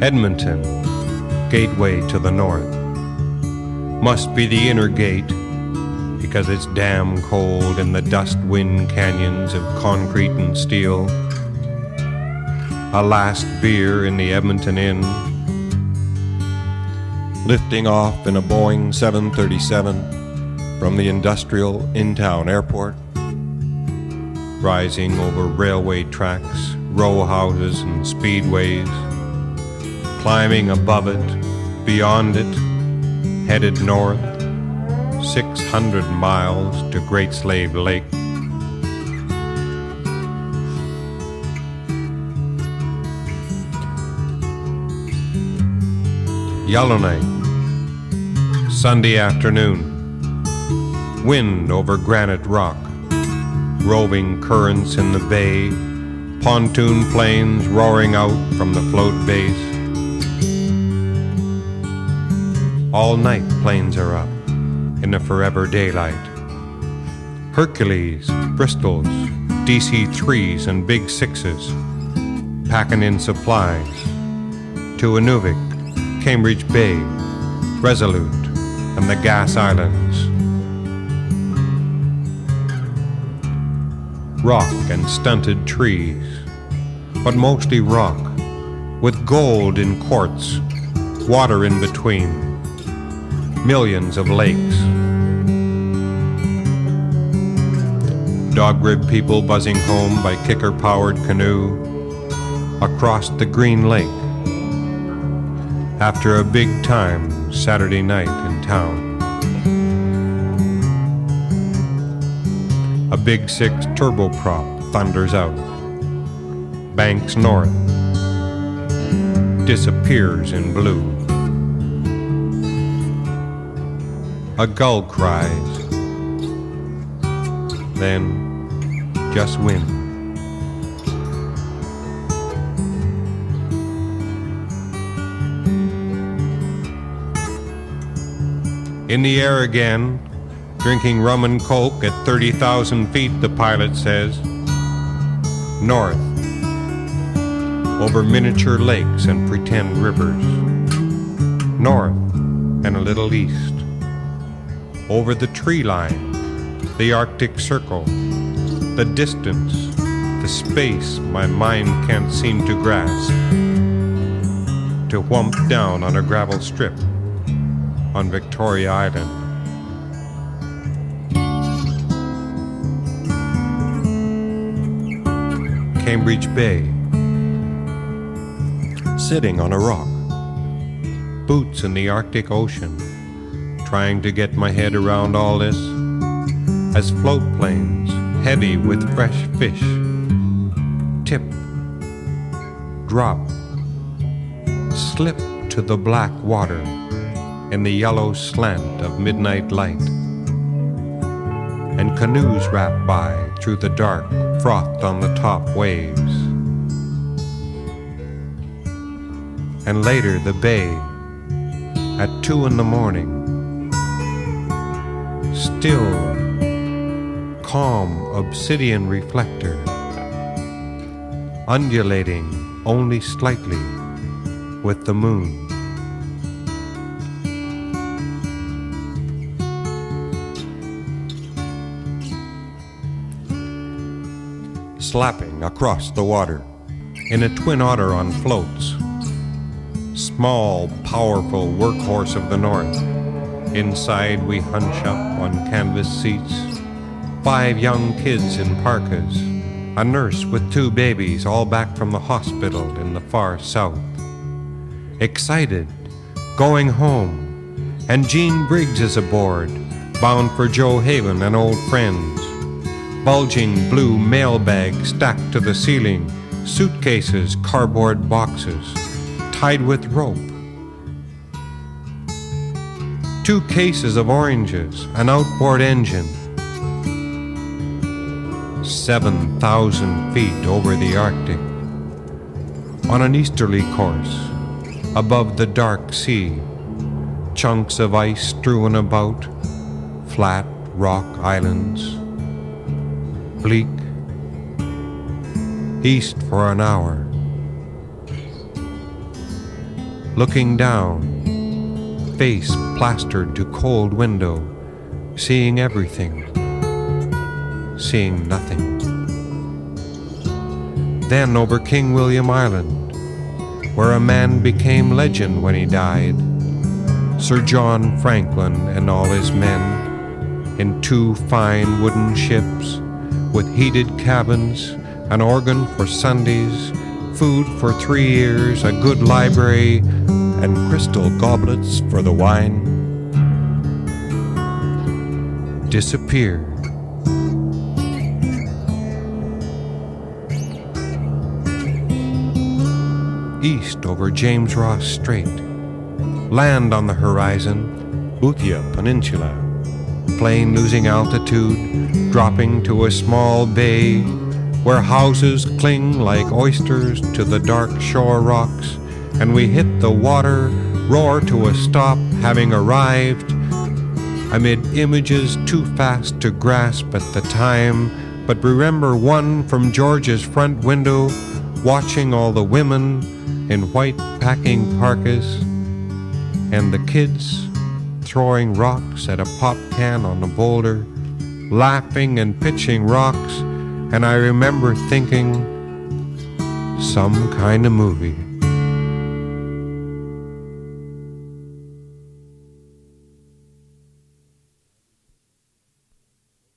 Edmonton, gateway to the north. Must be the inner gate, because it's damn cold in the dust-wind canyons of concrete and steel. A last beer in the Edmonton Inn. Lifting off in a Boeing 737 from the industrial in-town airport. Rising over railway tracks, row houses and speedways. Climbing above it, beyond it, headed north, 600 miles to Great Slave Lake. Yellowknife, Sunday afternoon. Wind over granite rock, roving currents in the bay, pontoon planes roaring out from the float base. All night planes are up in the forever daylight. Hercules, Bristols, DC-3s and Big 6s, packing in supplies to Inuvik, Cambridge Bay, Resolute, and the Gas Islands. Rock and stunted trees, but mostly rock, with gold in quartz, water in between. Millions of lakes. Dog-rib people buzzing home by kicker-powered canoe across the Green Lake after a big-time Saturday night in town. A Big 6 turboprop thunders out, banks north, disappears in blue. A gull cries, then just wind. In the air again, drinking rum and coke at 30,000 feet, the pilot says. North, over miniature lakes and pretend rivers. North and a little east. Over the tree line, the Arctic Circle, the distance, the space my mind can't seem to grasp, to whomp down on a gravel strip on Victoria Island. Cambridge Bay, sitting on a rock, boots in the Arctic Ocean, trying to get my head around all this, as float planes, heavy with fresh fish, tip, drop, slip to the black water in the yellow slant of midnight light, and canoes wrap by through the dark, frothed on the top waves. And later the bay, at 2 a.m, still, calm obsidian reflector, undulating only slightly with the moon. Slapping across the water in a twin otter on floats, small, powerful workhorse of the north. Inside we hunch up on canvas seats, 5 young kids in parkas, a nurse with 2 babies all back from the hospital in the far south. Excited, going home, and Jean Briggs is aboard, bound for Joe Haven and old friends. Bulging blue mail bags stacked to the ceiling, suitcases, cardboard boxes, tied with rope. 2 cases of oranges, an outboard engine. 7,000 feet over the Arctic, on an easterly course, above the dark sea, chunks of ice strewn about, flat rock islands. Bleak, east for an hour. looking down, face plastered to cold window, seeing everything, seeing nothing. Then over King William Island, where a man became legend when he died, Sir John Franklin and all his men, in 2 fine wooden ships, with heated cabins, an organ for Sundays, food for 3 years, a good library, and crystal goblets for the wine, disappeared. East over James Ross Strait, land on the horizon, Boothia Peninsula, plane losing altitude, dropping to a small bay where houses cling like oysters to the dark shore rocks, and we hit the water, roar to a stop, having arrived amid images too fast to grasp at the time, but remember one from George's front window, watching all the women in white packing parkas and the kids throwing rocks at a pop can on a boulder, laughing and pitching rocks, and I remember thinking, some kind of movie.